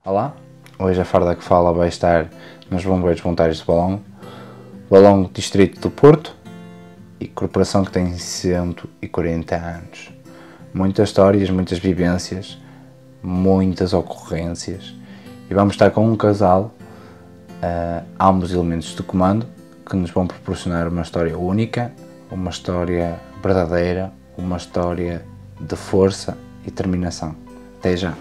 Olá, hoje a farda que fala vai estar nos Bombeiros Voluntários de Valongo Distrito do Porto, e corporação que tem 140 anos. Muitas histórias, muitas vivências, muitas ocorrências, e vamos estar com um casal, ambos elementos de comando, que nos vão proporcionar uma história única, uma história verdadeira, uma história de força e determinação. Até já!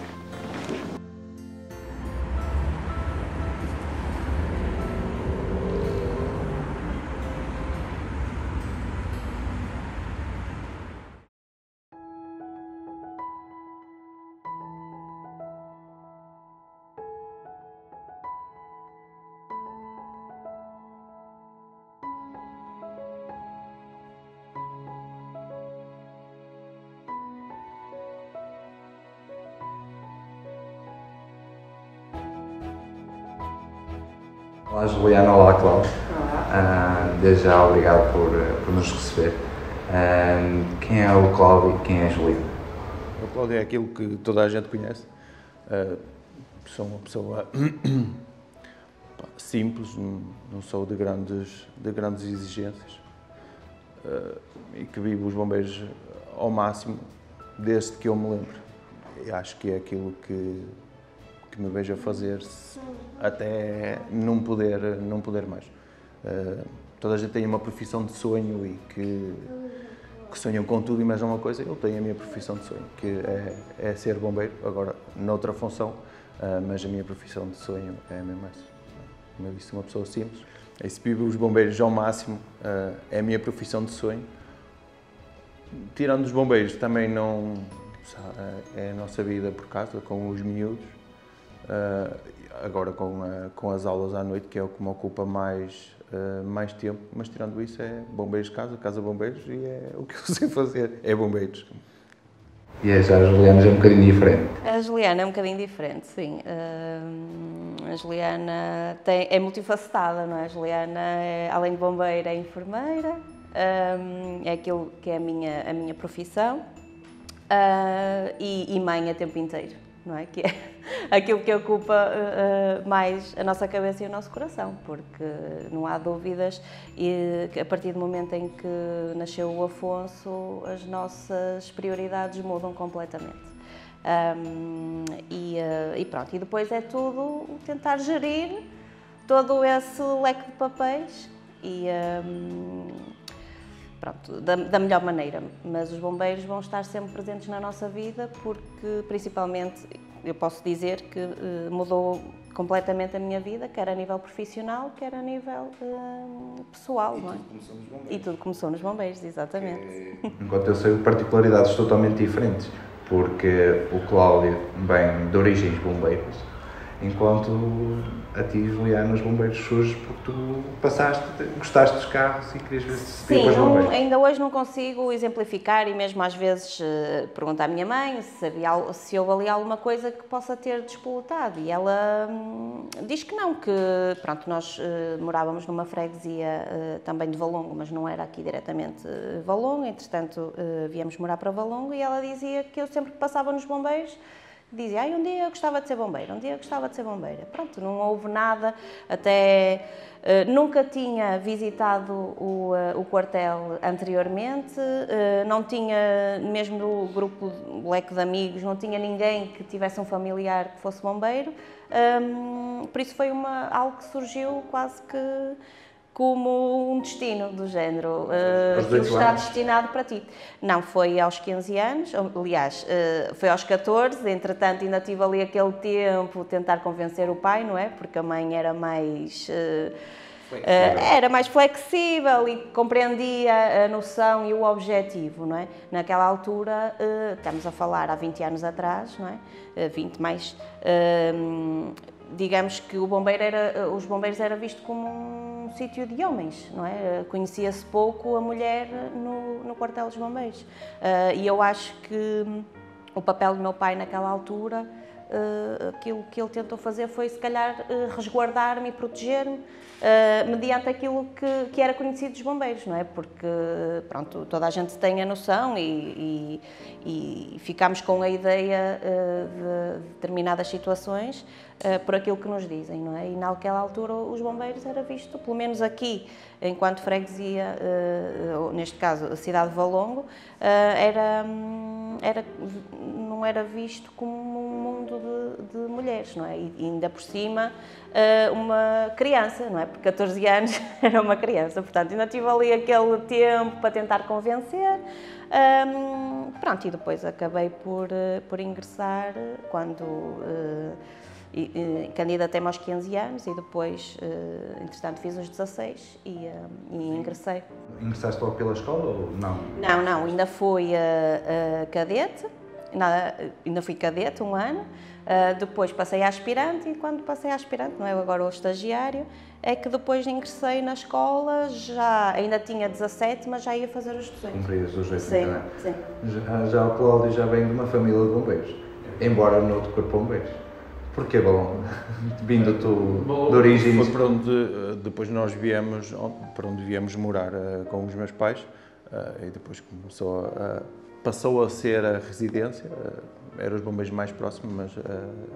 Olá Juliana, olá Cláudio. Desde já obrigado por nos receber. Quem é o Cláudio e quem é a Juliana? O Cláudio é aquilo que toda a gente conhece. Sou uma pessoa simples, não sou de grandes exigências, e que vivo os bombeiros ao máximo desde que eu me lembro. E acho que é aquilo que me vejo a fazer até não poder mais. Toda a gente tem uma profissão de sonho e que sonham com tudo e mais uma coisa. Eu tenho a minha profissão de sonho, que é ser bombeiro, agora noutra função, mas a minha profissão de sonho é mesmo essa. Como eu disse, uma pessoa simples. E se vivo os bombeiros ao máximo, é a minha profissão de sonho. Tirando os bombeiros, também não é a nossa vida por casa, com os miúdos. Agora com as aulas à noite, que é o que me ocupa mais tempo, mas tirando isso é bombeiros casa bombeiros, e é o que eu sei fazer, é bombeiros. E a Juliana já é um bocadinho diferente. A Juliana é um bocadinho diferente, sim. A Juliana é multifacetada, não é? A Juliana, além de bombeira, é enfermeira, é aquilo que é a minha profissão, e mãe a tempo inteiro. Não é? Que é aquilo que ocupa mais a nossa cabeça e o nosso coração, porque não há dúvidas, e que a partir do momento em que nasceu o Afonso, as nossas prioridades mudam completamente. E pronto, e depois é tudo tentar gerir todo esse leque de papéis e pronto, da melhor maneira, mas os bombeiros vão estar sempre presentes na nossa vida, porque principalmente eu posso dizer que mudou completamente a minha vida, quer a nível profissional, quer a nível pessoal, não é? E tudo começou nos bombeiros, exatamente. Enquanto eu sei, particularidades totalmente diferentes, porque o Cláudio vem de origens bombeiras, enquanto a ti, Juliana, os bombeiros surge porque tu gostaste dos carros e querias ver se Sim, os bombeiros. Ainda hoje não consigo exemplificar, e mesmo às vezes pergunto à minha mãe se houve ali alguma coisa que possa ter despolutado, e ela diz que não, que pronto, nós morávamos numa freguesia também de Valongo, mas não era aqui diretamente Valongo, entretanto viemos morar para Valongo, e ela dizia que eu sempre que passava nos bombeiros dizia, um dia eu gostava de ser bombeira, um dia eu gostava de ser bombeira. Pronto, não houve nada, até nunca tinha visitado o quartel anteriormente, não tinha, mesmo no grupo, leque de amigos, não tinha ninguém que tivesse um familiar que fosse bombeiro, por isso foi algo que surgiu quase que como um destino do género, que está destinado para ti. Não, foi aos 15 anos, aliás, foi aos 14, entretanto ainda tive ali aquele tempo tentar convencer o pai, não é? Porque a mãe era mais flexível e compreendia a noção e o objetivo, não é? Naquela altura, estamos a falar há 20 anos atrás, não é? 20 mais, digamos que os bombeiros era visto como um sítio de homens, não é? Conhecia-se pouco a mulher no quartel dos bombeiros. E eu acho que o papel do meu pai naquela altura aquilo que ele tentou fazer foi, se calhar, resguardar-me e proteger-me, mediante aquilo que era conhecido dos bombeiros, não é? Porque, pronto, toda a gente tem a noção e ficamos com a ideia de determinadas situações por aquilo que nos dizem, não é? E naquela altura os bombeiros era visto, pelo menos aqui, enquanto freguesia, neste caso a cidade de Valongo, não era visto como um mundo de mulheres, não é? E ainda por cima uma criança, não é? Porque 14 anos era uma criança, portanto ainda tive ali aquele tempo para tentar convencer. Pronto, e depois acabei por ingressar quando candidatei-me aos 15 anos e depois, entretanto, fiz os 16 e ingressei. Ingressaste logo pela escola ou não? Não, ainda fui cadete, ainda fui cadete um ano, depois passei a aspirante e quando passei a aspirante, não é agora o estagiário, é que depois ingressei na escola, ainda tinha 17, mas já ia fazer os 18. Cumpridas os 18, sim, não é? Sim. Já o Cláudio já vem de uma família de bombeiros, embora no outro corpo de bombeiros. Porquê Valongo? Vindo de origem? Foi para onde depois nós viemos, para onde viemos morar com os meus pais e depois passou a ser a residência. Eram os bombeiros mais próximos, mas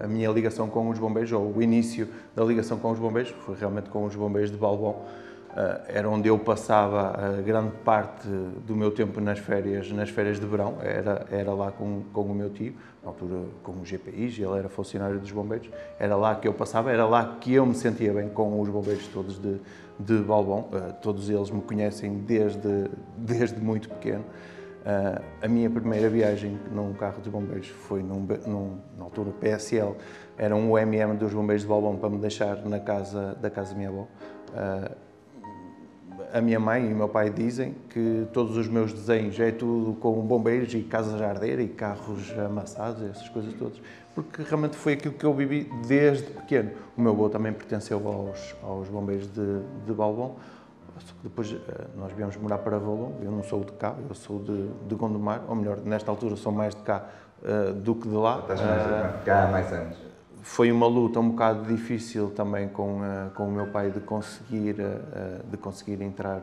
a minha ligação com os bombeiros, ou o início da ligação com os bombeiros, foi realmente com os bombeiros de Balbon. Era onde eu passava a grande parte do meu tempo nas férias de verão, era lá com o meu tio, na altura com o GPI, ele era funcionário dos bombeiros, era lá que eu passava, era lá que eu me sentia bem com os bombeiros todos de Balbon, todos eles me conhecem desde muito pequeno. A minha primeira viagem num carro de bombeiros foi na altura PSL, era um UMM dos bombeiros de Balbon para me deixar na casa da minha avó. A minha mãe e o meu pai dizem que todos os meus desenhos é tudo com bombeiros e casas a arder e carros amassados, essas coisas todas, porque realmente foi aquilo que eu vivi desde pequeno. O meu avô também pertenceu aos bombeiros de Balbon. Depois nós viemos morar para Valongo, eu não sou de cá, eu sou de Gondomar, ou melhor, nesta altura sou mais de cá do que de lá. Estás cá há mais anos. Foi uma luta um bocado difícil também com o meu pai de conseguir entrar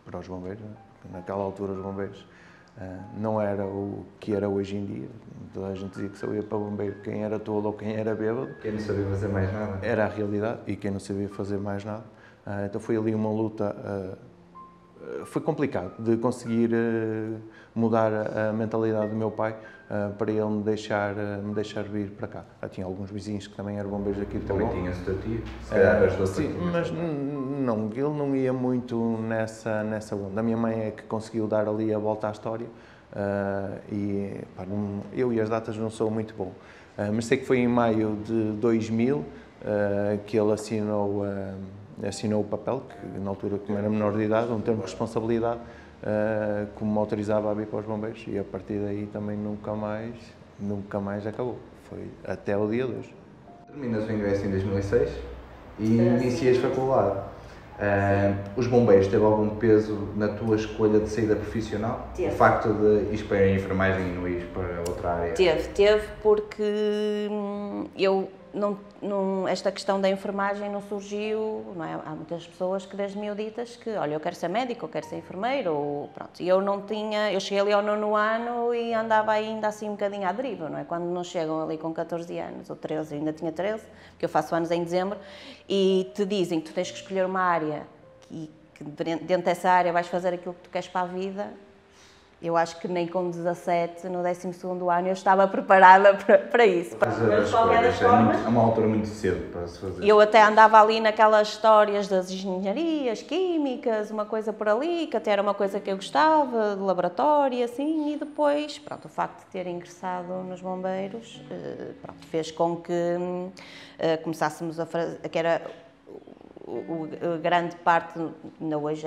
para os bombeiros. Naquela altura os bombeiros não era o que era hoje em dia. Toda a gente dizia que só ia para bombeiro quem era tolo ou quem era bêbado. Quem não sabia fazer mais nada. Era a realidade e quem não sabia fazer mais nada. Então foi ali uma luta, foi complicado de conseguir mudar a mentalidade do meu pai para ele me deixar vir para cá. Tinha alguns vizinhos que também eram bombeiros aqui de Balbon. Também tinha esse teu tio, se calhar ajudou. Sim, mas não, ele não ia muito nessa onda. A minha mãe é que conseguiu dar ali a volta à história eu e as datas não sou muito bom. Mas sei que foi em maio de 2000 que ele assinou o papel, que na altura, como era menor de idade, um termo de responsabilidade, que me autorizava a vir para os bombeiros, e a partir daí também nunca mais acabou. Foi até o dia de hoje. Terminas o ingresso em 2006 e inicias faculdade. Os bombeiros teve algum peso na tua escolha de saída profissional? Teve. O facto de ir para a enfermagem e não ir para outra área? Teve porque eu esta questão da enfermagem não surgiu, não é? Há muitas pessoas que desde miuditas que, olha, eu quero ser médico, eu quero ser enfermeiro, ou pronto. E eu cheguei ali ao 9º ano e andava ainda assim um bocadinho à deriva, não é? Quando não chegam ali com 14 anos, ou 13, eu ainda tinha 13, porque eu faço anos em dezembro, e te dizem que tu tens que escolher uma área e que dentro dessa área vais fazer aquilo que tu queres para a vida. Eu acho que nem com 17, no 12º ano, eu estava preparada para isso. Mas de qualquer das formas, é uma altura muito cedo para se fazer. Eu até andava ali naquelas histórias das engenharias químicas, uma coisa por ali, que até era uma coisa que eu gostava, de laboratório, assim, e depois, pronto, o facto de ter ingressado nos bombeiros, pronto, fez com que começássemos a fazer, que era grande parte, ainda hoje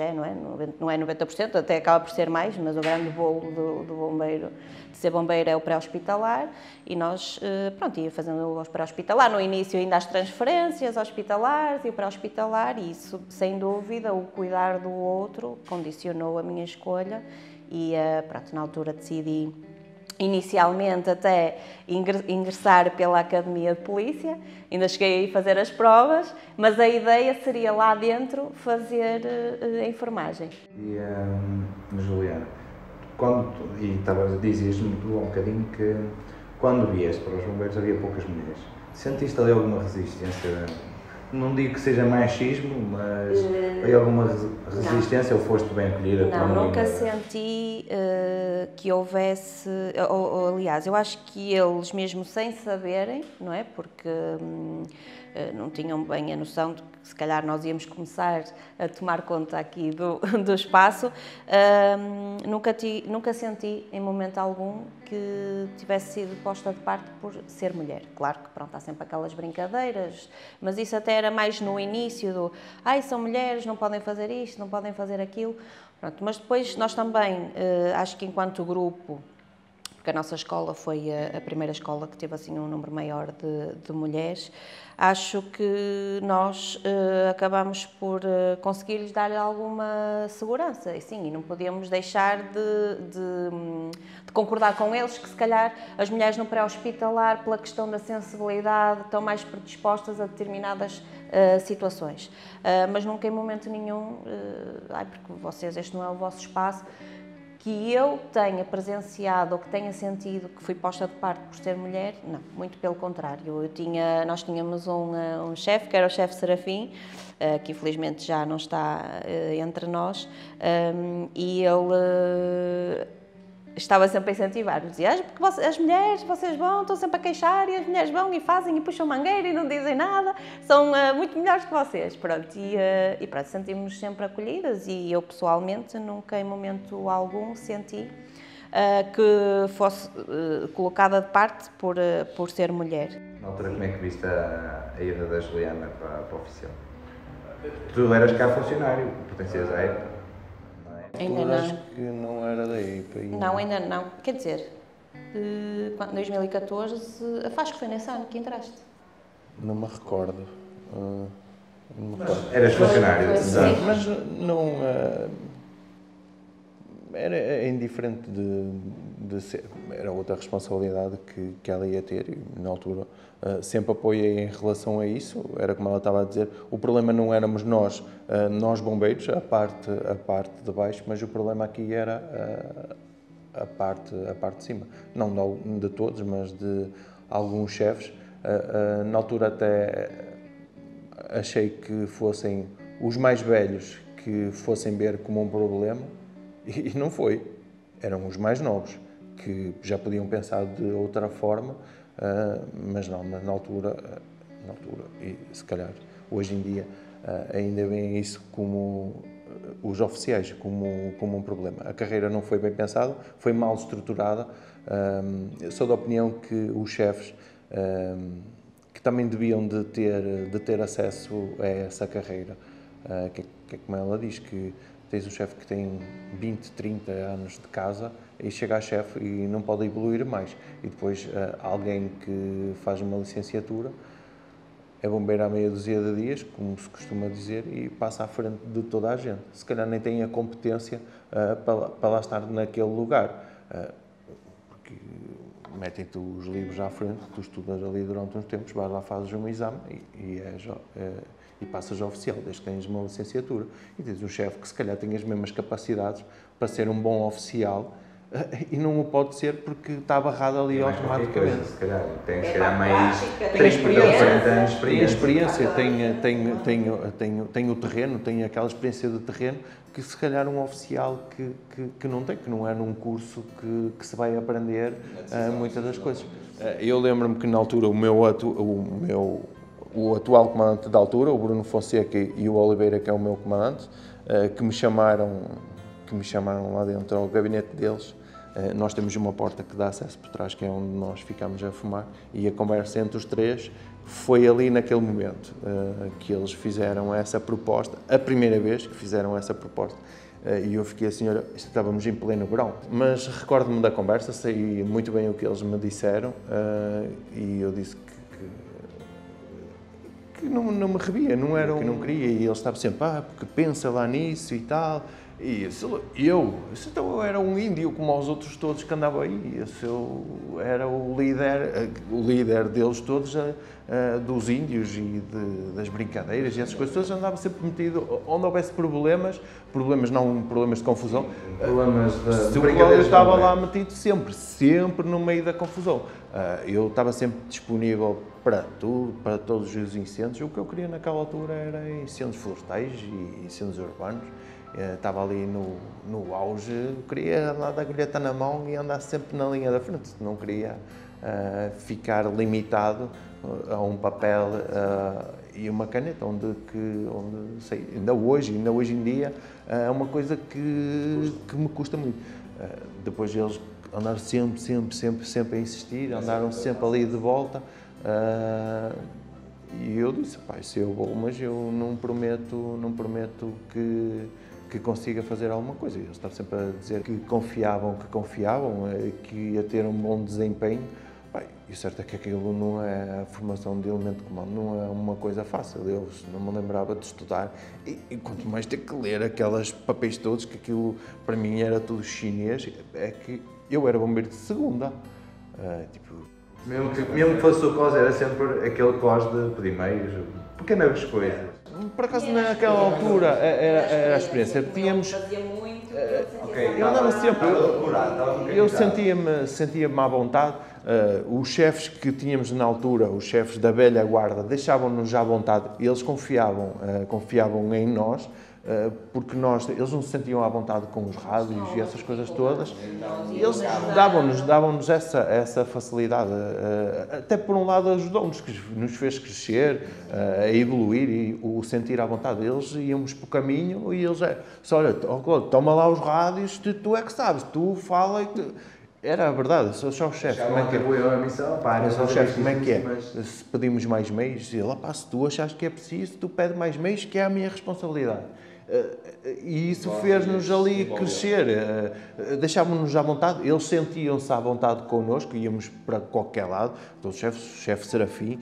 não é 90%, até acaba por ser mais, mas o grande bolo do bombeiro, de ser bombeiro, é o pré-hospitalar, e nós, pronto, ia fazendo o pré-hospitalar, no início ainda as transferências hospitalares e o pré-hospitalar, e isso, sem dúvida, o cuidar do outro condicionou a minha escolha, e pronto, na altura decidi inicialmente até ingressar pela Academia de Polícia, ainda cheguei a ir fazer as provas, mas a ideia seria lá dentro fazer a enfermagem. E, Juliana, dizias-me tu há um bocadinho que quando vieste para os bombeiros havia poucas mulheres. Sentiste ali alguma resistência? Não digo que seja machismo, mas foi alguma resistência ou foste bem acolhida? Não, nunca senti que houvesse, ou, aliás, eu acho que eles mesmo sem saberem, não é, porque não tinham bem a noção de que se calhar nós íamos começar a tomar conta aqui do espaço, nunca senti em momento algum que tivesse sido posta de parte por ser mulher. Claro que pronto, há sempre aquelas brincadeiras, mas isso até era mais no início do são mulheres, não podem fazer isto, não podem fazer aquilo. Pronto, mas depois nós também, acho que enquanto grupo, porque a nossa escola foi a primeira escola que teve assim um número maior de mulheres, acho que nós acabamos por conseguir-lhes dar alguma segurança, e sim, e não podíamos deixar de concordar com eles que se calhar as mulheres no pré-hospitalar, pela questão da sensibilidade, estão mais predispostas a determinadas situações, mas nunca em momento nenhum, porque este não é o vosso espaço, que eu tenha presenciado ou que tenha sentido que fui posta de parte por ser mulher, não, muito pelo contrário. Nós tínhamos um chefe, que era o chefe Serafim, que infelizmente já não está entre nós, e ele estava sempre a incentivar, dizia, porque as mulheres, vocês estão sempre a queixar, e as mulheres vão e fazem e puxam mangueira e não dizem nada, são muito melhores que vocês, pronto, e pronto, sentimos-nos sempre acolhidas, e eu pessoalmente nunca em momento algum senti que fosse colocada de parte por ser mulher. Na altura, como é que viste a ida da Juliana para o oficial? Tu eras cá funcionário, pertencias à EPA? Ainda não. Acho que não era da EPA. Não, ainda não. Quer dizer, em 2014, acho que foi nesse ano que entraste. Não me recordo. Eras funcionário? Sim. Mas não... era indiferente de ser... Era outra responsabilidade que ela ia ter e, na altura, sempre apoiei em relação a isso. Era como ela estava a dizer, o problema não éramos nós bombeiros, a parte de baixo, mas o problema aqui era a parte de cima. Não de todos, mas de alguns chefes. Na altura até achei que fossem os mais velhos que fossem ver como um problema, e não foi. Eram os mais novos, que já podiam pensar de outra forma, mas na altura, e se calhar hoje em dia ainda veem isso como os oficiais, como um problema. A carreira não foi bem pensada, foi mal estruturada. Sou da opinião que os chefes que também deviam de ter acesso a essa carreira, que é como ela diz, que tens um chefe que tem 20, 30 anos de casa e chega a chefe e não pode evoluir mais. E depois alguém que faz uma licenciatura é bombeiro há meia dúzia de dias, como se costuma dizer, e passa à frente de toda a gente. Se calhar nem tem a competência para lá estar naquele lugar. Porque metem-te os livros à frente, tu estudas ali durante uns tempos, vais lá, fazes um exame e passas a oficial, desde que tens uma licenciatura. E tens um chefe que se calhar tem as mesmas capacidades para ser um bom oficial e não o pode ser porque está barrado ali automaticamente. Se calhar tem mais 40 anos de tem experiência, tem o terreno, tem aquela experiência de terreno que se calhar um oficial que não tem, que não é num curso que se vai aprender muitas das coisas. Eu lembro-me que na altura o atual comandante da altura, o Bruno Fonseca e o Oliveira, que é o meu comandante, que me chamaram lá dentro ao gabinete deles. Nós temos uma porta que dá acesso por trás, que é onde nós ficamos a fumar, e a conversa entre os três foi ali naquele momento que eles fizeram essa proposta, a primeira vez que fizeram essa proposta. E eu fiquei assim, olha, estávamos em pleno verão. Mas recordo-me da conversa, sei muito bem o que eles me disseram, e eu disse que não me revia, não era que não queria, e ele estava sempre, porque pensa lá nisso e tal. E então eu era um índio como os outros todos que andavam aí. Eu era o líder deles todos, dos índios e das brincadeiras e essas coisas todas. Andava sempre metido, onde houvesse problemas não problemas de confusão, Problemas de eu estava lá metido sempre no meio da confusão. Eu estava sempre disponível para tudo, para todos os incêndios. O que eu queria naquela altura era incêndios florestais e incêndios urbanos. Estava ali no auge, queria andar da agulheta na mão e andar sempre na linha da frente, não queria ficar limitado a um papel e uma caneta, onde sei, ainda hoje em dia é uma coisa que me custa muito. Depois eles andaram sempre a insistir, andaram sempre ali de volta. E eu disse, pá, isso eu vou, mas eu não prometo que consiga fazer alguma coisa. Eles estavam sempre a dizer que confiavam, que ia ter um bom desempenho. Bem, e o certo é que aquilo não é a formação de elemento de comando, não é uma coisa fácil. Eu não me lembrava de estudar e quanto mais ter que ler aqueles papéis todos, que aquilo para mim era tudo chinês, é que eu era bombeiro de segunda. Mesmo que fosse o COS, era sempre aquele COS de primeiros, pequenas coisas. Por acaso, naquela altura, era a experiência. Tínhamos. Eu andava sempre. Eu sentia-me à vontade. Os chefes que tínhamos na altura, os chefes da velha guarda, deixavam-nos à vontade. Eles confiavam em nós. Porque eles não se sentiam à vontade com os rádios e essas coisas todas. Eles davam-nos essa facilidade. Até por um lado ajudou-nos, que nos fez crescer, a evoluir e o sentir à vontade. Eles íamos para o caminho e eles só olha, toma lá os rádios, tu é que sabes, tu fala e tu... Era a verdade, sou só o chefe. Como é que é a missão? Pá, sou o chefe, como é que é? Se pedimos mais meios, ele, pá, se tu achas que é preciso, tu pede mais meios, que é a minha responsabilidade. E isso fez-nos ali crescer, deixávamos-nos à vontade, eles sentiam-se à vontade connosco, íamos para qualquer lado, todos os chefes, o chefe Serafim,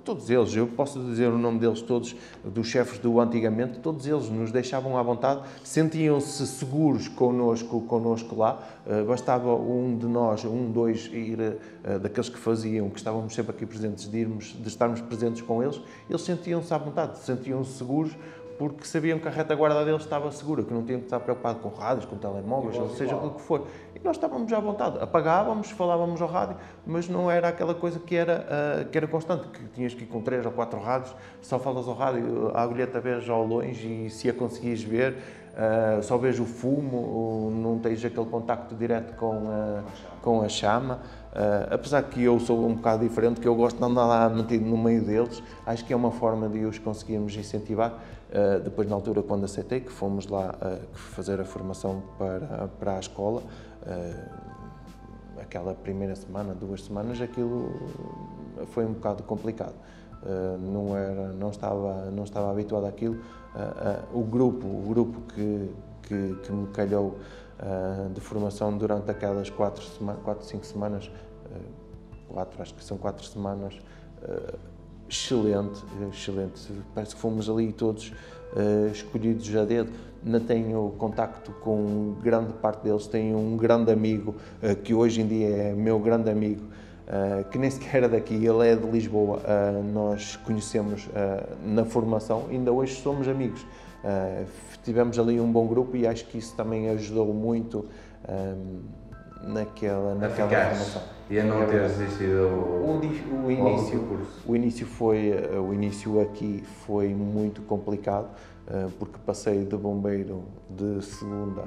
todos eles, eu posso dizer o nome deles todos, dos chefes do antigamente, todos eles nos deixavam à vontade, sentiam-se seguros connosco lá, bastava um de nós, dois, ir, daqueles que faziam, que estávamos sempre aqui presentes, de estarmos presentes com eles, eles sentiam-se à vontade, sentiam-se seguros, porque sabiam que a retaguarda deles estava segura, que não tinham que estar preocupados com rádios, com telemóveis, ou seja, o que for. E nós estávamos à vontade, apagávamos, falávamos ao rádio, mas não era aquela coisa que era constante, que tinhas que ir com 3 ou 4 rádios, só falas ao rádio, a agulheta vês ao longe e se a conseguires ver, só vês o fumo, não tens aquele contacto direto com a chama. Apesar que eu sou um bocado diferente, que eu gosto de andar lá metido no meio deles, acho que é uma forma de os conseguirmos incentivar. Depois, na altura, quando aceitei, que fomos lá fazer a formação para a escola, aquela primeira semana, 2 semanas, aquilo foi um bocado complicado. Não estava habituado àquilo. O grupo que me calhou de formação durante aquelas 4, 5 semanas, acho que são 4 semanas, excelente. Parece que fomos ali todos escolhidos a dedo. Ainda tenho contacto com grande parte deles, tenho um grande amigo que hoje em dia é meu grande amigo, que nem sequer era daqui, ele é de Lisboa, nós conhecemos na formação, ainda hoje somos amigos. Tivemos ali um bom grupo e acho que isso também ajudou muito naquela formação. E a não ter desistido o início aqui foi muito complicado, porque passei de bombeiro de segunda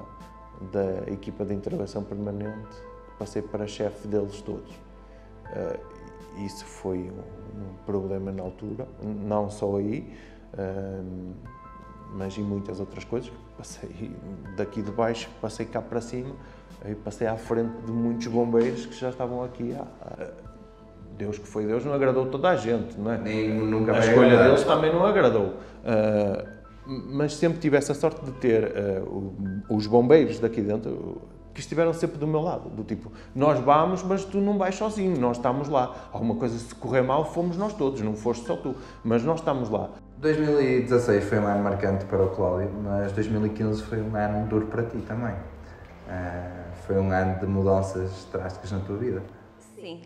da equipa de intervenção permanente, passei para chefe deles todos. Isso foi um problema na altura, não só aí, mas em muitas outras coisas. Passei daqui de baixo, passei cá para cima, e passei à frente de muitos bombeiros que já estavam aqui. Deus que foi Deus, não agradou toda a gente, não é? Nunca a escolha deles também não agradou. Mas sempre tive essa sorte de ter os bombeiros daqui dentro que estiveram sempre do meu lado, do tipo, nós vamos, mas tu não vais sozinho, nós estamos lá. Alguma coisa se correr mal, fomos nós todos, não foste só tu, mas nós estamos lá. 2016 foi um ano marcante para o Cláudio, mas 2015 foi um ano duro para ti também. Foi um ano de mudanças drásticas na tua vida. Sim,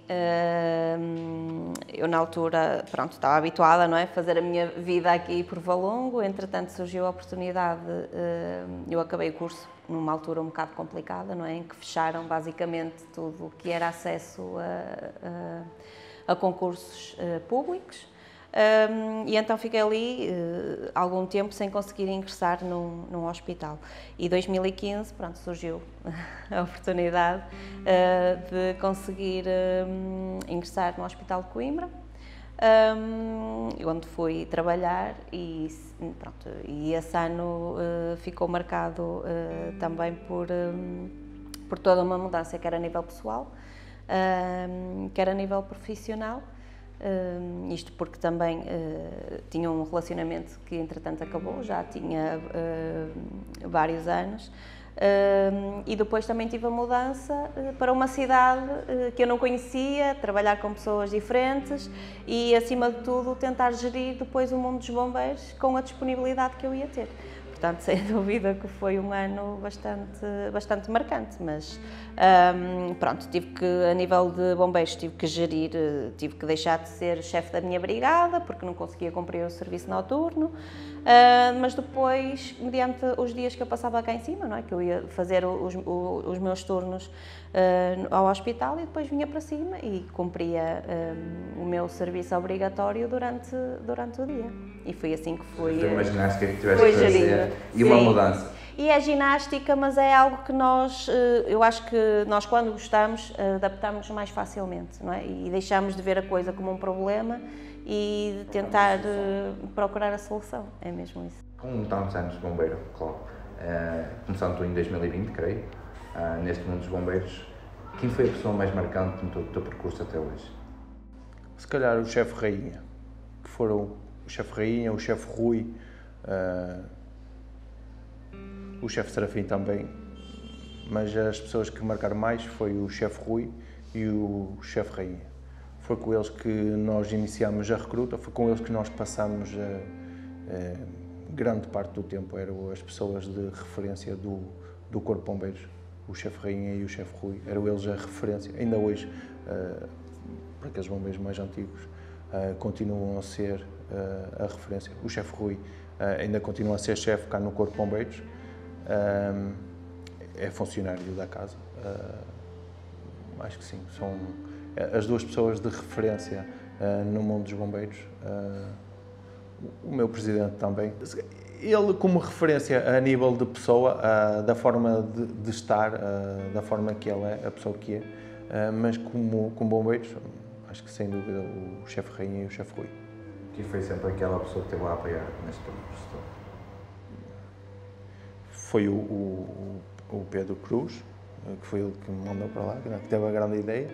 eu na altura, pronto, estava habituada, não é, a fazer a minha vida aqui por Valongo, entretanto surgiu a oportunidade, eu acabei o curso numa altura um bocado complicada, não é, em que fecharam basicamente tudo o que era acesso a concursos públicos. E então fiquei ali algum tempo sem conseguir ingressar num hospital. E 2015, pronto, surgiu a oportunidade de conseguir ingressar no Hospital de Coimbra, onde fui trabalhar e, pronto, e esse ano ficou marcado também por toda uma mudança, quer a nível pessoal, quer a nível profissional. Isto porque também tinha um relacionamento que entretanto acabou, já tinha vários anos, e depois também tive a mudança para uma cidade que eu não conhecia, trabalhar com pessoas diferentes e acima de tudo tentar gerir depois o mundo dos bombeiros com a disponibilidade que eu ia ter. Portanto, sem dúvida que foi um ano bastante marcante, mas pronto, tive que, a nível de bombeiros, tive que gerir, tive que deixar de ser chefe da minha brigada, porque não conseguia cumprir o serviço noturno, mas depois, mediante os dias que eu passava cá em cima, não é? Que eu ia fazer os meus turnos ao hospital e depois vinha para cima e cumpria o meu serviço obrigatório durante o dia. E foi assim que foi. Tu imaginaste que tiveste que fazer e uma mudança. E é ginástica, mas é algo que nós, eu acho que nós quando gostamos, adaptamos mais facilmente, não é? E deixamos de ver a coisa como um problema e de tentar procurar a solução, é mesmo isso. Com tantos anos de bombeiro, claro, começando tu em 2020, creio, neste mundo dos bombeiros, quem foi a pessoa mais marcante no teu percurso até hoje? Se calhar o chefe Rainha, que foram o chefe Rainha, o chefe Rui, o chefe Serafim também, mas as pessoas que marcaram mais foi o chefe Rui e o chefe Rainha. Foi com eles que nós iniciámos a recruta, foi com eles que nós passámos grande parte do tempo, eram as pessoas de referência do Corpo de Bombeiros, o chefe Rainha e o chefe Rui, eram eles a referência, ainda hoje, para aqueles bombeiros mais antigos, continuam a ser a referência. O chefe Rui ainda continua a ser chefe cá no Corpo de Bombeiros, é funcionário da casa, acho que sim, são as duas pessoas de referência no mundo dos bombeiros. O meu presidente também. Ele como referência a nível de pessoa, da forma de estar, da forma que ele é, a pessoa que é, mas como bombeiros, acho que sem dúvida o chefe Rainha e o chefe Rui. Quem foi sempre aquela pessoa que esteve a apoiar neste processo? Foi o Pedro Cruz, que foi ele que me mandou para lá, que teve a grande ideia.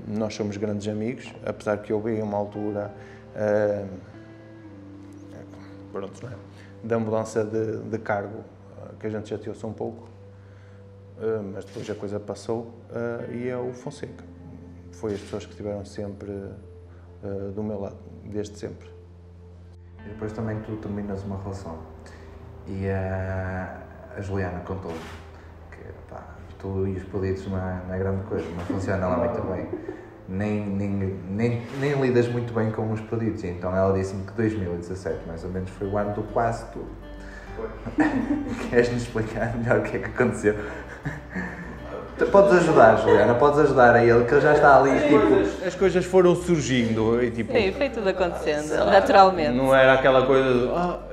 Nós somos grandes amigos, apesar que eu vi uma altura pronto, não é? Da mudança de cargo, que a gente chateou-se um pouco, mas depois a coisa passou, e é o Fonseca. Foi as pessoas que estiveram sempre do meu lado, desde sempre. E depois também tu terminas uma relação e a Juliana contou-me que pá, tu e os pedidos não é grande coisa, não funciona lá muito bem. Nem lidas muito bem com os pedidos, então ela disse-me que 2017 mais ou menos foi o ano do quase tudo. Queres-nos explicar melhor o que é que aconteceu? Podes ajudar, Juliana, podes ajudar a ele, que ele já está ali, tipo... As coisas foram surgindo e tipo... Sim, foi tudo acontecendo, naturalmente. Não era aquela coisa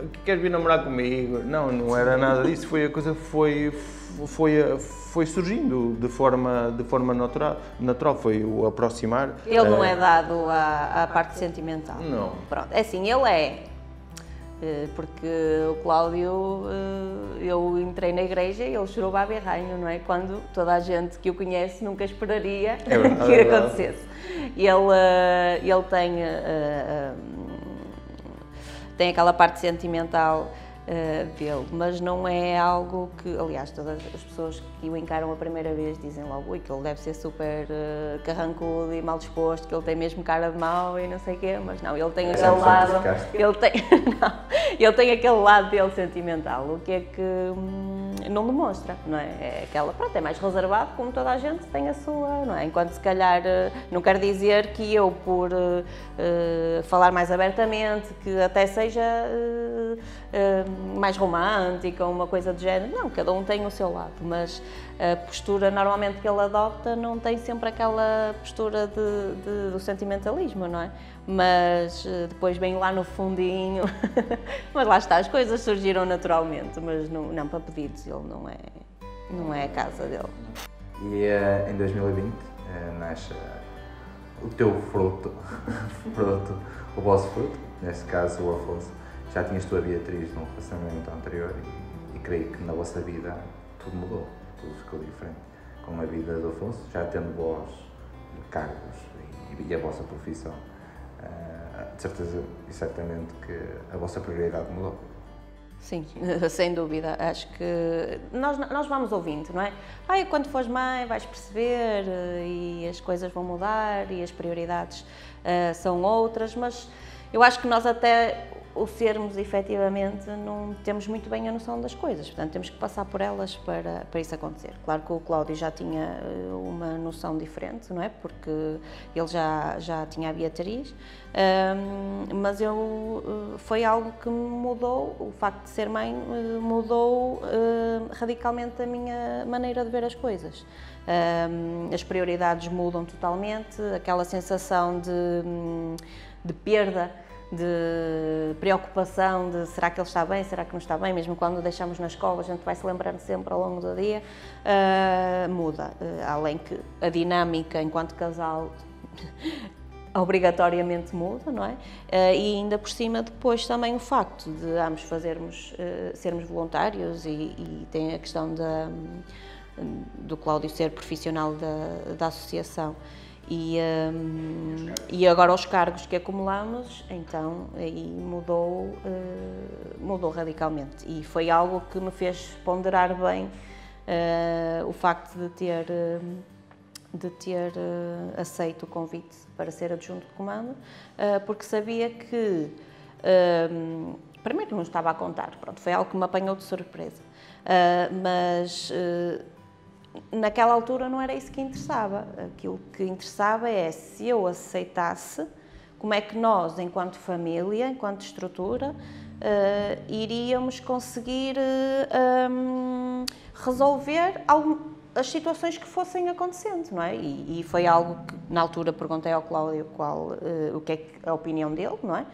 de, queres vir namorar comigo? Não era nada disso, a coisa foi surgindo de forma natural, foi o aproximar. Ele não é dado à parte sentimental. Não. Pronto, é assim, ele é. Porque o Cláudio, eu entrei na igreja e ele chorou babirranho, não é? Quando toda a gente que o conhece nunca esperaria que acontecesse. Ele tem aquela parte sentimental dele, mas não é algo que, aliás, todas as pessoas que o encaram a primeira vez dizem logo, ui, que ele deve ser super carrancudo e mal disposto, que ele tem mesmo cara de mau e não sei o quê, mas não, ele tem aquele lado, ele tem aquele lado dele sentimental, o que é que não demonstra, não é? É aquela, pronto, é mais reservado, como toda a gente tem a sua, não é? Enquanto se calhar, não quer dizer que eu, por falar mais abertamente, que até seja mais romântica, uma coisa do género, não, cada um tem o seu lado, mas a postura normalmente que ele adopta não tem sempre aquela postura do sentimentalismo, não é? Mas depois vem lá no fundinho, mas lá está, as coisas surgiram naturalmente, mas não para pedidos, ele não é a casa dele. E em 2020 nasce o teu fruto, o vosso fruto, neste caso o Afonso. Já tinhas tu a Beatriz num relacionamento anterior e creio que na vossa vida tudo mudou, tudo ficou diferente. Com a vida do Afonso, já tendo vós cargos e a vossa profissão, de certeza e certamente que a vossa prioridade mudou. Sim, sem dúvida. Acho que nós vamos ouvindo, não é? Quando fores mãe vais perceber e as coisas vão mudar e as prioridades são outras, mas eu acho que nós até o sermos efetivamente não temos muito bem a noção das coisas, portanto temos que passar por elas para isso acontecer. Claro que o Cláudio já tinha uma noção diferente, não é? Porque ele já tinha a Beatriz, mas foi algo que me mudou, o facto de ser mãe mudou radicalmente a minha maneira de ver as coisas. As prioridades mudam totalmente, aquela sensação de perda, de preocupação, de será que ele está bem, será que não está bem, mesmo quando o deixamos na escola, a gente vai se lembrando sempre ao longo do dia, muda. Além que a dinâmica enquanto casal obrigatoriamente muda, não é? E ainda por cima depois também o facto de ambos sermos voluntários e tem a questão do Cláudio ser profissional da associação. E agora os cargos que acumulamos, então aí mudou radicalmente e foi algo que me fez ponderar bem o facto de ter aceito o convite para ser adjunto de comando, porque sabia que, primeiro não estava a contar, pronto, foi algo que me apanhou de surpresa, mas naquela altura não era isso que interessava. Aquilo que interessava é se eu aceitasse, como é que nós, enquanto família, enquanto estrutura, iríamos conseguir resolver as situações que fossem acontecendo, não é? E foi algo que, na altura, perguntei ao Cláudio o que é a opinião dele, não é?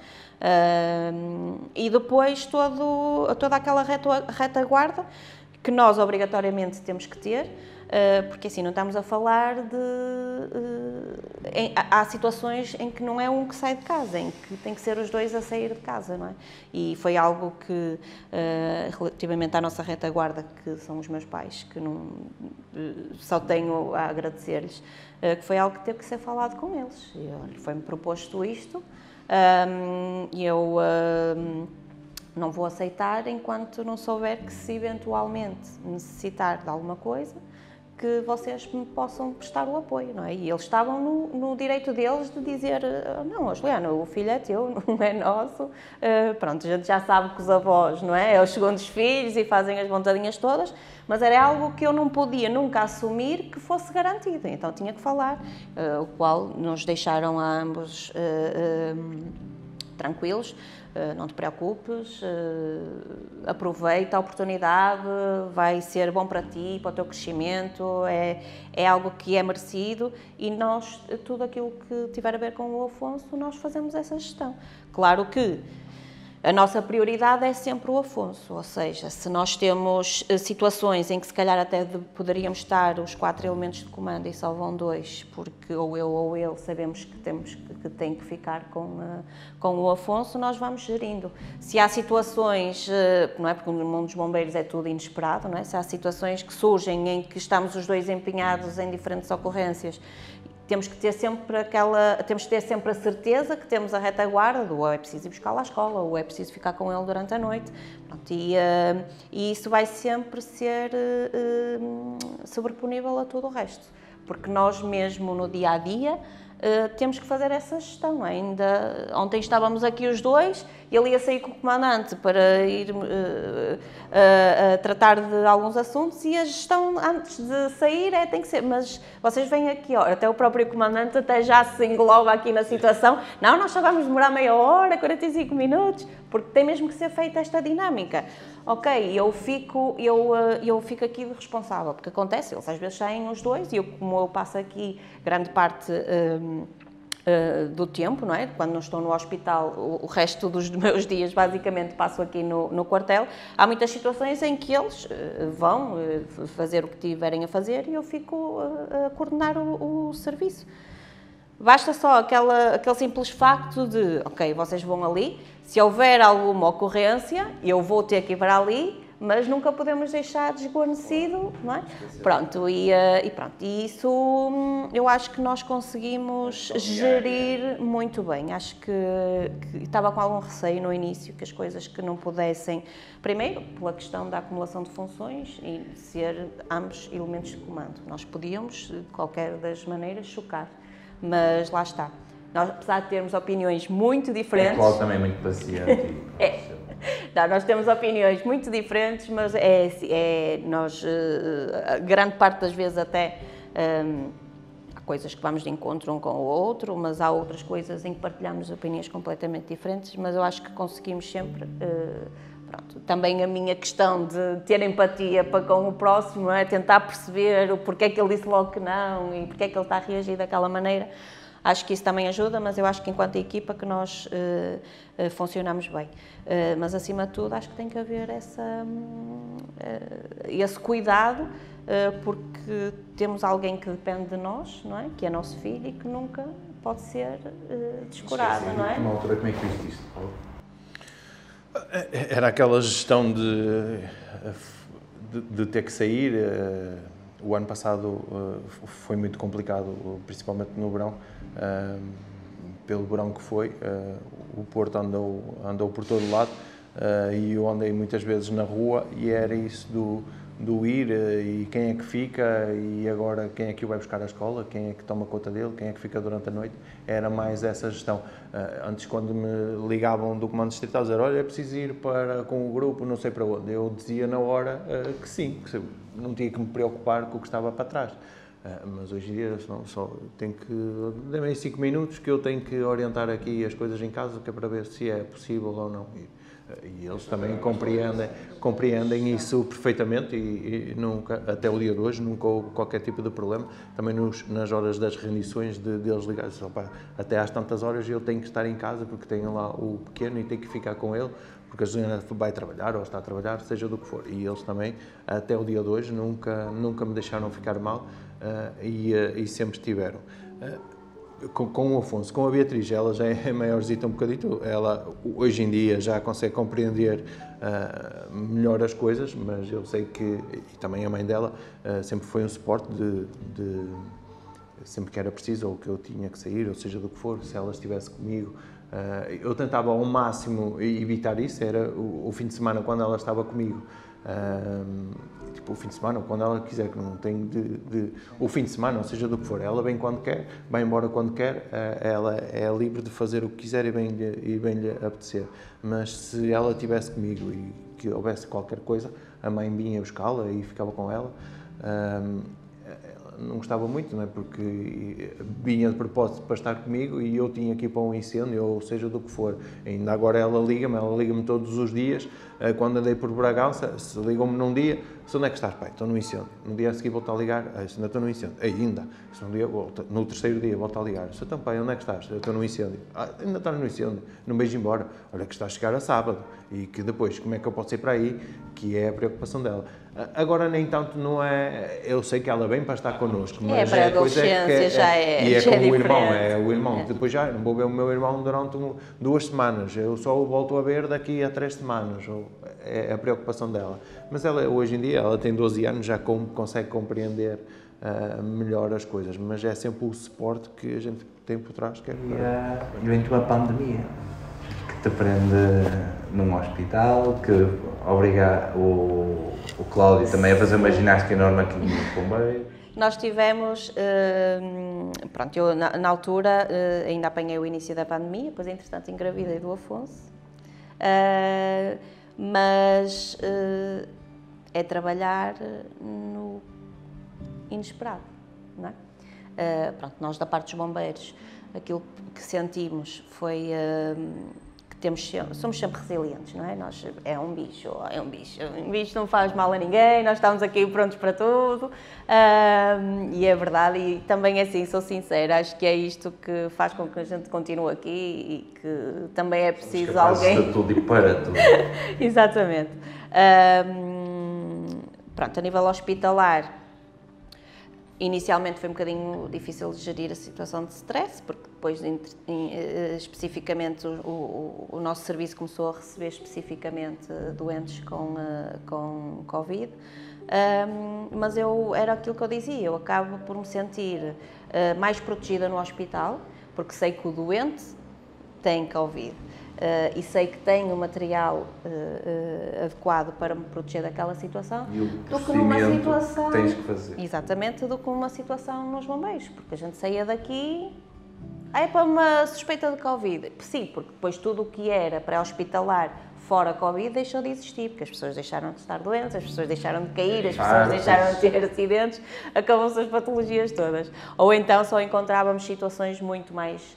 E depois toda aquela retaguarda que nós obrigatoriamente temos que ter, porque assim não estamos a falar há situações em que não é um que sai de casa, em que tem que ser os dois a sair de casa, não é? E foi algo que, relativamente à nossa retaguarda, que são os meus pais, que não, só tenho a agradecer-lhes, que foi algo que teve que ser falado com eles. E foi-me proposto isto, e eu não vou aceitar enquanto não souber que, se eventualmente necessitar de alguma coisa, que vocês me possam prestar o apoio, não é? E eles estavam no direito deles de dizer, não, Juliana, o filho é teu, não é nosso. Pronto, a gente já sabe que os avós, não é? É os segundos filhos e fazem as vontadinhas todas, mas era algo que eu não podia nunca assumir que fosse garantido, então tinha que falar, o qual nos deixaram a ambos tranquilos. Não te preocupes, aproveita a oportunidade, vai ser bom para ti, para o teu crescimento, é algo que é merecido e nós, tudo aquilo que tiver a ver com o Afonso, nós fazemos essa gestão. Claro que a nossa prioridade é sempre o Afonso, ou seja, se nós temos situações em que se calhar até poderíamos estar os 4 elementos de comando e só vão 2, porque ou eu ou ele sabemos que tem que ficar com o Afonso, nós vamos gerindo. Se há situações, não é, porque no mundo dos bombeiros é tudo inesperado, não é? Se há situações que surgem em que estamos os dois empenhados em diferentes ocorrências temos que ter sempre temos que ter sempre a certeza que temos a retaguarda do ou é preciso ir buscá-lo à escola, ou é preciso ficar com ele durante a noite. Pronto, e isso vai sempre ser sobreponível a tudo o resto, porque nós mesmo no dia-a-dia temos que fazer essa gestão, não é? Ainda ontem estávamos aqui os dois, ele ia sair com o comandante para ir a tratar de alguns assuntos e a gestão antes de sair tem que ser, mas vocês vêm aqui, até o próprio comandante até já se engloba aqui na situação, não, nós só vamos demorar meia hora, 45 minutos, porque tem mesmo que ser feita esta dinâmica. Ok, eu fico aqui de responsável, porque acontece, eles às vezes saem os dois e como eu passo aqui grande parte do tempo, não é? Quando não estou no hospital, o resto dos meus dias basicamente passo aqui no quartel, há muitas situações em que eles vão fazer o que tiverem a fazer e eu fico a coordenar o serviço. Basta só aquele simples facto de, ok, vocês vão ali, se houver alguma ocorrência, eu vou ter que ir para ali, mas nunca podemos deixar desguarnecido, não é? Pronto, e isso eu acho que nós conseguimos gerir muito bem. Acho que estava com algum receio no início, que as coisas que não pudessem, primeiro, pela questão da acumulação de funções e ser ambos elementos de comando. Nós podíamos, de qualquer das maneiras, chocar. Mas lá está. Nós, apesar de termos opiniões muito diferentes... O Cláudio também é muito paciente. Não, nós temos opiniões muito diferentes, mas nós, grande parte das vezes até, há coisas que vamos de encontro um com o outro, mas há outras coisas em que partilhamos opiniões completamente diferentes, mas eu acho que conseguimos sempre... Pronto, também a minha questão de ter empatia para com o próximo, não é? Tentar perceber o porquê que ele disse logo que não e porquê que ele está a reagir daquela maneira. Acho que isso também ajuda, mas eu acho que enquanto equipa que nós funcionamos bem. Mas acima de tudo acho que tem que haver esse cuidado, porque temos alguém que depende de nós, não é? Que é nosso filho e que nunca pode ser descurado, não é? Uma altura, como é que viste isto? Era aquela gestão de ter que sair. O ano passado foi muito complicado, principalmente no verão, pelo verão que foi. O Porto andou por todo lado e eu andei muitas vezes na rua e era isso do ir e quem é que fica e agora quem é que o vai buscar à escola, quem é que toma conta dele, quem é que fica durante a noite. Era mais essa gestão. Antes, quando me ligavam do comando distrital, dizer, olha, é preciso ir com o grupo, não sei para onde, eu dizia na hora que sim, que não tinha que me preocupar com o que estava para trás. Mas hoje em dia só tenho que... Dê-me 5 minutos que eu tenho que orientar aqui as coisas em casa, que é para ver se é possível ou não. E eles também compreendem isso perfeitamente e nunca, até o dia de hoje, nunca houve qualquer tipo de problema. Também nas horas das rendições deles ligarem, até às tantas horas eu tenho que estar em casa porque tenho lá o pequeno e tenho que ficar com ele, porque a Juliana vai trabalhar ou está a trabalhar, seja do que for. E eles também, até o dia de hoje, nunca me deixaram ficar mal e sempre estiveram. Com o Afonso, com a Beatriz, ela já é maiorzita um bocadito, ela hoje em dia já consegue compreender melhor as coisas, mas eu sei que, e também a mãe dela, sempre foi um suporte sempre que era preciso, ou que eu tinha que sair, ou seja do que for, se ela estivesse comigo, eu tentava ao máximo evitar isso, era o fim de semana quando ela estava comigo, tipo o fim de semana, quando ela quiser, que não tem o fim de semana, ou seja do que for, ela vem quando quer, vai embora quando quer, ela é livre de fazer o que quiser e bem-lhe apetecer, mas se ela estivesse comigo e que houvesse qualquer coisa, a mãe vinha buscá-la e ficava com ela. Não gostava muito, não é? Porque vinha de propósito para estar comigo e eu tinha que ir para um incêndio, ou seja do que for. Ainda agora ela liga-me todos os dias, quando andei por Bragança, se ligam-me num dia, onde é que estás, pai? Estou no incêndio. No dia a seguir volto a ligar, ainda estou no incêndio. Ainda. No terceiro dia volto a ligar. Então, pai, onde é que estás? Eu estou no incêndio. Ainda estás no incêndio. Não vejo embora. Olha que estás a chegar a sábado. E que depois, como é que eu posso ir para aí? Que é a preocupação dela. Agora, nem tanto, não é... Eu sei que ela vem para estar connosco, mas para a adolescência já é. E é já como é o irmão, diferente. é o irmão. Depois já não vou ver o meu irmão durante 2 semanas, eu só o volto a ver daqui a 3 semanas. É a preocupação dela. Mas ela, hoje em dia, ela tem 12 anos, já consegue compreender melhor as coisas, mas é sempre o suporte que a gente tem por trás. Que é e vem uma pandemia que te prende num hospital, que obriga o Cláudio também a fazer uma ginástica enorme aqui nos bombeiros. Nós tivemos, pronto, eu na altura ainda apanhei o início da pandemia, depois entretanto engravidei do Afonso, mas é trabalhar no inesperado, não é? Pronto, nós da parte dos bombeiros, aquilo que sentimos foi que somos sempre resilientes, não é? É um bicho, um bicho não faz mal a ninguém, nós estamos aqui prontos para tudo, e é verdade, e também assim, sou sincera, acho que é isto que faz com que a gente continue aqui e que também é preciso alguém... de tudo e para tudo. Exatamente. Pronto, a nível hospitalar, inicialmente foi um bocadinho difícil de gerir a situação de stress, porque depois, especificamente, o nosso serviço começou a receber especificamente doentes com Covid, mas era aquilo que eu dizia, eu acabo por me sentir mais protegida no hospital, porque sei que o doente tem Covid. E sei que tenho o material adequado para me proteger daquela situação, e o do que numa situação... que tens que fazer. Exatamente, do que uma situação nos bombeiros, porque a gente saía daqui... é para uma suspeita de Covid. Sim, porque depois tudo o que era pré-hospitalar fora Covid deixou de existir, porque as pessoas deixaram de estar doentes, as pessoas deixaram de cair, as pessoas deixaram de ter acidentes, acabam-se as patologias todas. Ou então só encontrávamos situações muito mais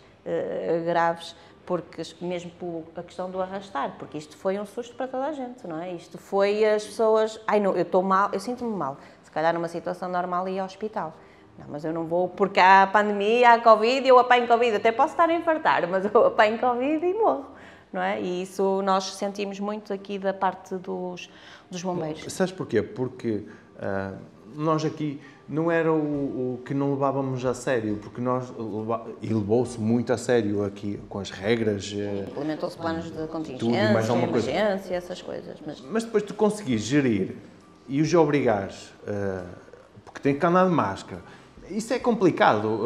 graves, porque mesmo por a questão do arrastar, porque isto foi um susto para toda a gente, não é? Isto foi as pessoas, ai não, eu estou mal, eu sinto-me mal, se calhar numa situação normal ia ao hospital. Não, mas eu não vou, porque há pandemia, há Covid e eu apanho Covid, até posso estar a infartar, mas eu apanho Covid e morro, não é? E isso nós sentimos muito aqui da parte dos bombeiros. Sabes porquê? Porque nós aqui não era o que não levávamos a sério, porque e levou-se muito a sério aqui com as regras. Implementou-se planos de contingência, emergência, essas coisas. Mas depois tu conseguires gerir e os obrigares, porque tem que andar de máscara, isso é complicado.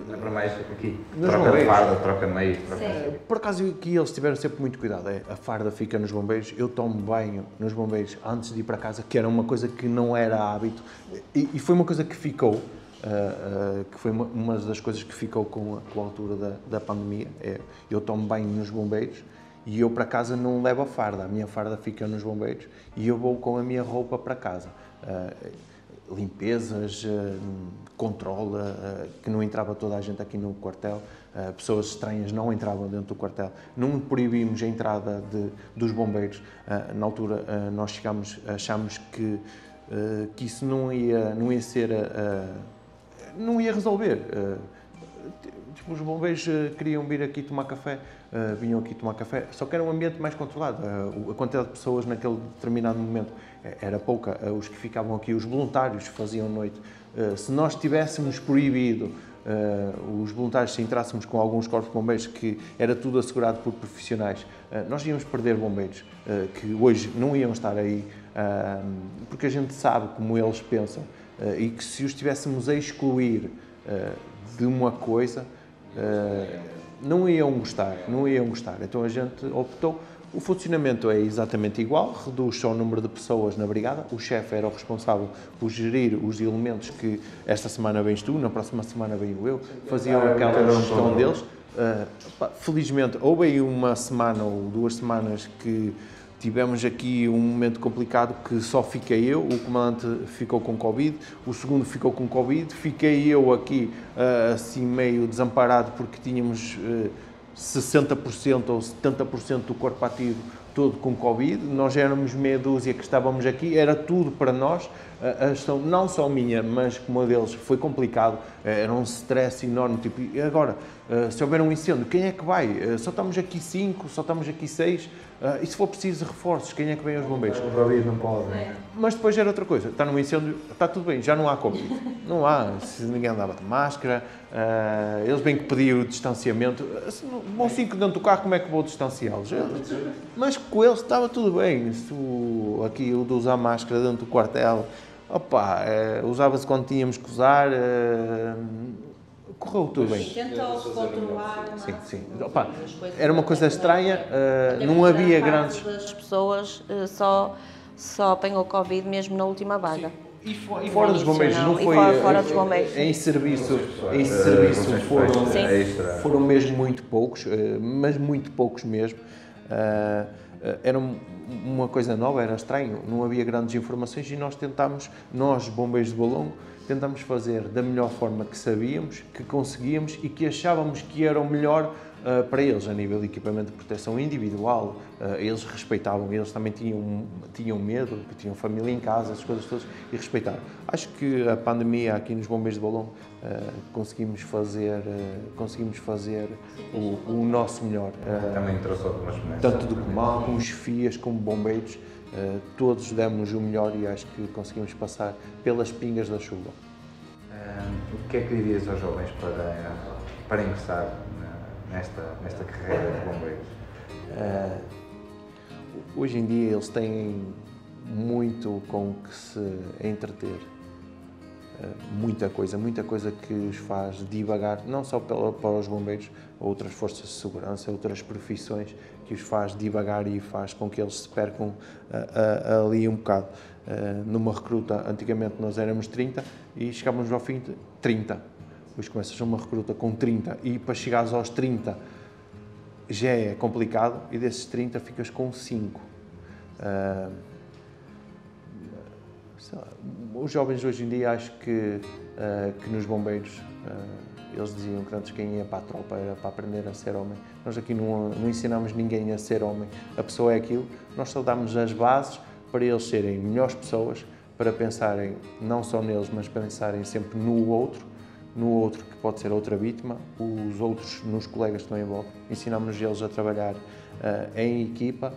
Lembra mais aqui, troca de farda, troca meios. Por acaso aqui eles tiveram sempre muito cuidado. A farda fica nos bombeiros, eu tomo banho nos bombeiros antes de ir para casa, que era uma coisa que não era hábito. E foi uma coisa que ficou, que foi uma das coisas que ficou com a altura da pandemia. Eu tomo banho nos bombeiros e eu para casa não levo a farda. A minha farda fica nos bombeiros e eu vou com a minha roupa para casa. Limpezas, controle, que não entrava toda a gente aqui no quartel, pessoas estranhas não entravam dentro do quartel, não proibimos a entrada dos bombeiros. Na altura nós achámos que isso não ia ser, não ia resolver. Tipo, os bombeiros queriam vir aqui tomar café, vinham aqui tomar café, só que era um ambiente mais controlado. A quantidade de pessoas naquele determinado momento era pouca. Os que ficavam aqui, os voluntários, faziam noite. Se nós tivéssemos proibido os voluntários, se entrássemos com alguns corpos de bombeiros, que era tudo assegurado por profissionais, nós íamos perder bombeiros, que hoje não iam estar aí, porque a gente sabe como eles pensam, e que se os tivéssemos a excluir de uma coisa, não iam gostar. Então a gente optou. O funcionamento é exatamente igual, reduz só o número de pessoas na brigada. O chefe era o responsável por gerir os elementos que esta semana vens tu, na próxima semana venho eu, faziam aquela gestão deles. Felizmente, houve aí uma semana ou 2 semanas que tivemos aqui um momento complicado que só fiquei eu, o comandante ficou com Covid, o segundo ficou com Covid, fiquei eu aqui assim meio desamparado porque tínhamos 60% ou 70% do corpo ativo todo com Covid, nós éramos meia dúzia que estávamos aqui, era tudo para nós, a gestão não só minha, mas como a deles, foi complicado, era um stress enorme, tipo, e agora, se houver um incêndio, quem é que vai? Só estamos aqui 5, só estamos aqui 6, e se for preciso reforços, quem é que vem aos bombeiros? O Covid não pode. Mas depois era outra coisa, está num incêndio, está tudo bem, já não há Covid, não há, se ninguém andava de máscara, eles bem que pediam o distanciamento, vão 5 dentro do carro, como é que vou distanciá-los? Mas com eles estava tudo bem, aqui o de usar máscara dentro do quartel, Opa, usava-se quando tínhamos que usar, correu tudo bem. Tentou-se controlar. Sim, sim. Opa, era uma coisa estranha, não havia grandes... As pessoas só apanhou Covid mesmo na última vaga. E fora dos bombeiros, não foi... Fora dos bombeiros. Em serviço foram mesmo muito poucos, mas muito poucos mesmo. Era uma coisa nova, era estranho, não havia grandes informações e nós bombeiros de Valongo, tentámos fazer da melhor forma que sabíamos, que conseguíamos e que achávamos que era o melhor para eles, a nível de equipamento de proteção individual. Eles respeitavam, eles também tinham medo, tinham família em casa, as coisas todas, e respeitaram. Acho que a pandemia aqui nos Bombeiros de Valongo conseguimos fazer o nosso melhor. Também trouxe algumas mudanças. Tanto do comando, como os FIAs, como bombeiros, todos demos o melhor e acho que conseguimos passar pelas pingas da chuva. O que é que dirias aos jovens para ingressar nesta carreira de bombeiros? Hoje em dia eles têm muito com o que se entreter. Muita coisa que os faz divagar, não só para os bombeiros, outras forças de segurança, outras profissões, que os faz divagar e faz com que eles se percam ali um bocado. Numa recruta, antigamente nós éramos 30 e chegávamos ao fim de 30. Depois começas uma recruta com 30 e para chegares aos 30 já é complicado e desses 30 ficas com 5. Os jovens hoje em dia acho que nos bombeiros eles diziam que antes quem ia para a tropa era para aprender a ser homem. Nós aqui não ensinamos ninguém a ser homem, a pessoa é aquilo, nós só damos as bases para eles serem melhores pessoas, para pensarem não só neles, mas pensarem sempre no outro que pode ser outra vítima, os outros nos colegas que estão em volta. Ensinamos eles a trabalhar em equipa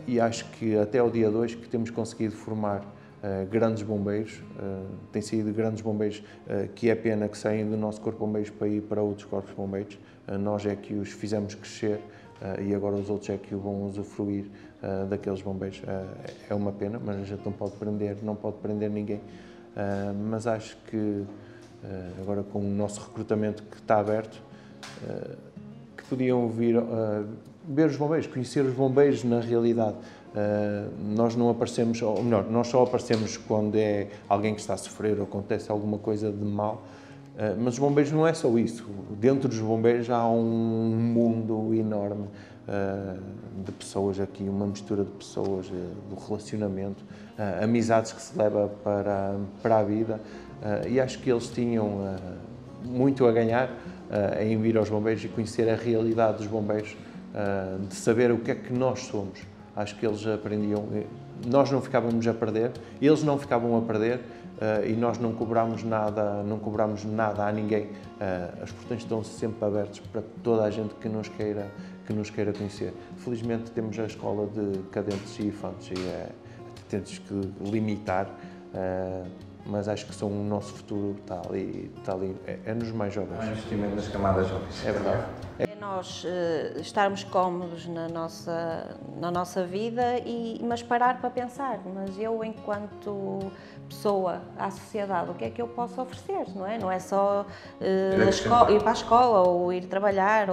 e acho que até o dia 2 que temos conseguido formar grandes bombeiros, têm saído grandes bombeiros que é pena que saem do nosso corpo de bombeiros para ir para outros corpos de bombeiros. Nós é que os fizemos crescer e agora os outros é que vão usufruir daqueles bombeiros. É uma pena, mas a gente não pode prender ninguém. Mas acho que agora com o nosso recrutamento que está aberto, que podiam vir ver os bombeiros, conhecer os bombeiros na realidade. Nós não aparecemos, ou melhor, nós só aparecemos quando é alguém que está a sofrer ou acontece alguma coisa de mal, mas os bombeiros não é só isso. Dentro dos bombeiros há um mundo enorme de pessoas aqui, uma mistura de pessoas, do relacionamento, amizades que se leva para a vida, e acho que eles tinham muito a ganhar em vir aos bombeiros e conhecer a realidade dos bombeiros, de saber o que é que nós somos. Acho que eles aprendiam, nós não ficávamos a perder, eles não ficavam a perder e nós não cobramos nada a ninguém. As portões estão sempre abertos para toda a gente que nos queira conhecer. Felizmente temos a escola de cadentes e infantes e temos que limitar, mas acho que são o nosso futuro, está ali, é nos mais jovens. Um investimento nas camadas jovens. É verdade. É nós estarmos cómodos na nossa vida, mas parar para pensar, mas eu enquanto pessoa à sociedade, o que é que eu posso oferecer, não é? Não é só ir para a escola ou ir trabalhar,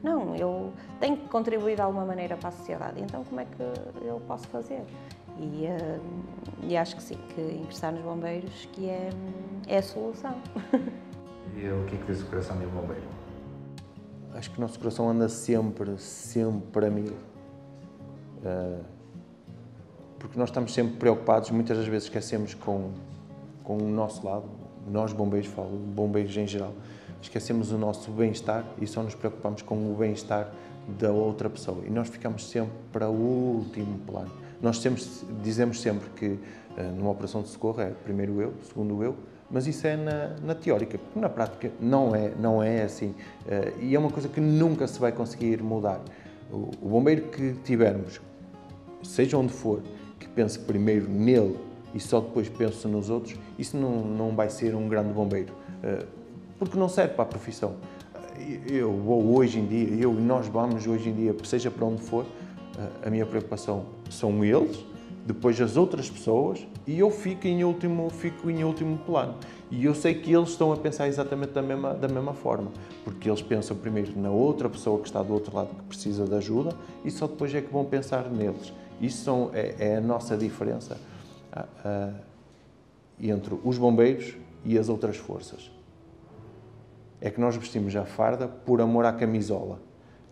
não, eu tenho que contribuir de alguma maneira para a sociedade, então como é que eu posso fazer? E acho que sim, que ingressar nos bombeiros que é a solução. E o que é que diz o coração de um bombeiro? Acho que o nosso coração anda sempre a mil. Porque nós estamos sempre preocupados, muitas das vezes esquecemos com o nosso lado, nós bombeiros, falo bombeiros em geral, esquecemos o nosso bem-estar e só nos preocupamos com o bem-estar da outra pessoa. E nós ficamos sempre para o último plano. Nós dizemos sempre que numa operação de socorro é primeiro eu, segundo eu, mas isso é na teórica, porque na prática não é assim. E é uma coisa que nunca se vai conseguir mudar. O bombeiro que tivermos, seja onde for, que pense primeiro nele e só depois pense nos outros, isso não vai ser um grande bombeiro, porque não serve para a profissão. Eu e nós vamos hoje em dia, seja para onde for, a minha preocupação são eles, depois as outras pessoas, E eu fico em último plano. E eu sei que eles estão a pensar exatamente da mesma forma, porque eles pensam primeiro na outra pessoa que está do outro lado que precisa de ajuda e só depois é que vão pensar neles. Isso é a nossa diferença entre os bombeiros e as outras forças. É que nós vestimos a farda por amor à camisola.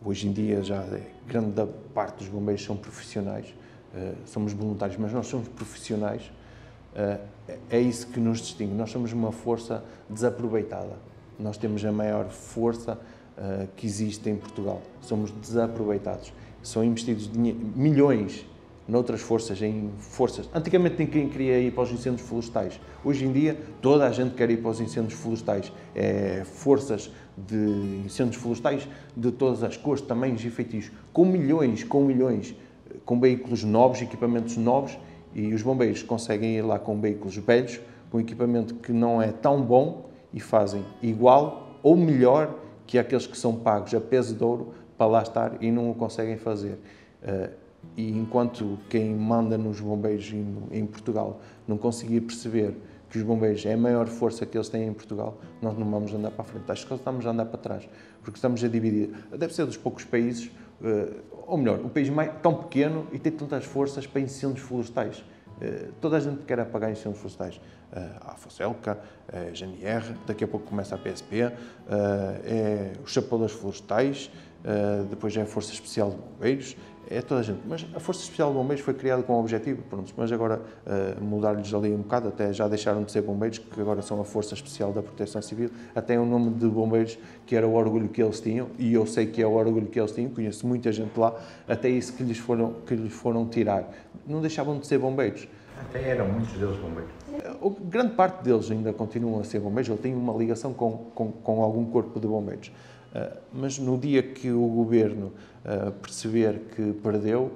Hoje em dia já grande parte dos bombeiros são profissionais, somos voluntários, mas nós somos profissionais. É isso que nos distingue. Nós somos uma força desaproveitada. Nós temos a maior força que existe em Portugal. Somos desaproveitados. São investidos milhões noutras forças, Antigamente ninguém queria ir para os incêndios florestais. Hoje em dia toda a gente quer ir para os incêndios florestais. Forças de incêndios florestais de todas as cores, tamanhos e feitios, com milhões, com veículos novos, equipamentos novos, e os bombeiros conseguem ir lá com veículos velhos, com equipamento que não é tão bom e fazem igual ou melhor que aqueles que são pagos a peso de ouro para lá estar e não o conseguem fazer. E enquanto quem manda nos bombeiros em Portugal não conseguir perceber que os bombeiros é a maior força que eles têm em Portugal, nós não vamos andar para a frente. Acho que estamos a andar para trás, porque estamos a dividir. Deve ser dos poucos países, ou melhor, o país tão pequeno e tem tantas forças para incêndios florestais. Toda a gente quer apagar incêndios florestais. A Focelca, a GNR, daqui a pouco começa a PSP, os chapadores florestais, depois é a Força Especial de Bombeiros, é toda a gente. Mas a Força Especial de Bombeiros foi criada com um objetivo, pronto, mas agora mudar-lhes ali um bocado, até já deixaram de ser bombeiros, que agora são a Força Especial da Proteção Civil, até o nome de bombeiros, que era o orgulho que eles tinham, e eu sei que é o orgulho que eles tinham, conheço muita gente lá, até isso que lhes foram tirar. Não deixavam de ser bombeiros. Até eram muitos deles bombeiros. Grande parte deles ainda continuam a ser bombeiros, ou têm uma ligação com algum corpo de bombeiros. Mas no dia que o Governo perceber que perdeu,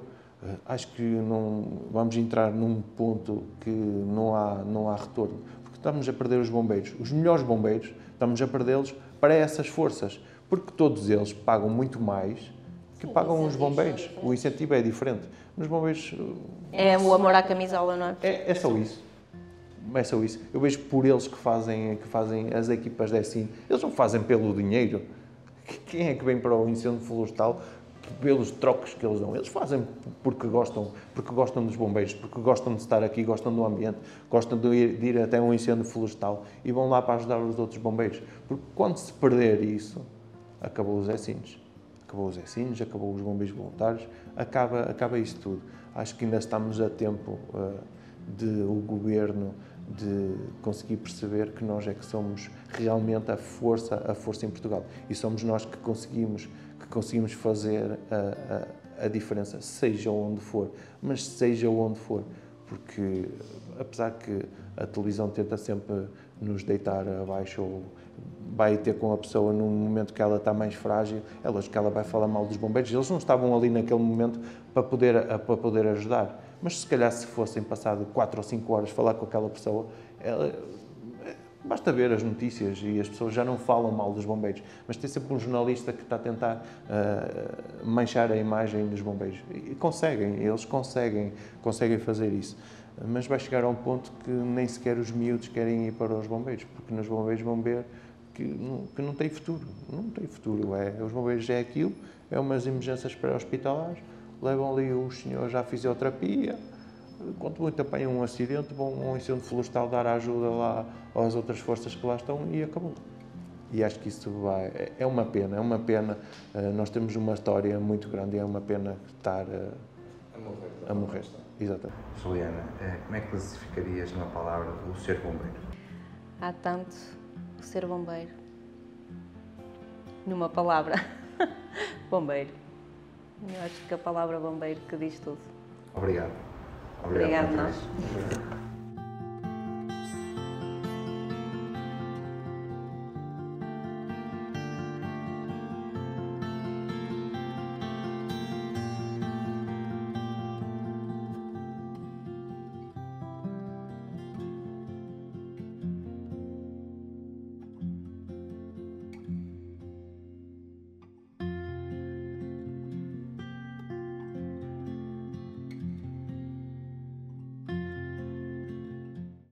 acho que não vamos entrar num ponto que não há retorno. Porque estamos a perder os bombeiros, os melhores bombeiros, estamos a perdê-los para essas forças. Porque todos eles pagam muito mais que pagam os bombeiros. O incentivo é diferente. Nos bombeiros... É o amor à camisola, não é? É só isso. É só isso. Eu vejo por eles que fazem as equipas de SIN. Eles não fazem pelo dinheiro. Quem é que vem para o incêndio florestal pelos trocos que eles dão? Eles fazem porque gostam dos bombeiros, porque gostam de estar aqui, gostam do ambiente, gostam de ir até um incêndio florestal e vão lá para ajudar os outros bombeiros. Porque quando se perder isso, acabou os SINs. Acabou os SINs, acabou os bombeiros voluntários, acaba isso tudo. Acho que ainda estamos a tempo de o Governo de conseguir perceber que nós é que somos realmente a força em Portugal. E somos nós que conseguimos fazer a diferença, seja onde for. Mas seja onde for. Porque, apesar que a televisão tenta sempre nos deitar abaixo ou vai ter com a pessoa num momento que ela está mais frágil, é lógico que ela vai falar mal dos bombeiros. Eles não estavam ali naquele momento para poder ajudar. Mas se calhar se fossem passado 4 ou 5 horas falar com aquela pessoa, basta ver as notícias e as pessoas já não falam mal dos bombeiros. Mas tem sempre um jornalista que está a tentar manchar a imagem dos bombeiros. E eles conseguem fazer isso. Mas vai chegar a um ponto que nem sequer os miúdos querem ir para os bombeiros, porque nos bombeiros vão ver que não tem futuro. Não tem futuro. Os bombeiros é aquilo, é umas emergências pré-hospitalares, levam ali os senhores à fisioterapia, quando muito apanham um acidente, vão a um incêndio florestal dar ajuda lá às outras forças que lá estão e acabou. E acho que isso é uma pena, nós temos uma história muito grande e é uma pena estar a morrer. Exatamente. Juliana, como é que classificarias numa palavra o ser bombeiro? Há tanto o ser bombeiro. Numa palavra, bombeiro. Eu acho que a palavra bombeiro que diz tudo. Obrigado. Obrigado, nós.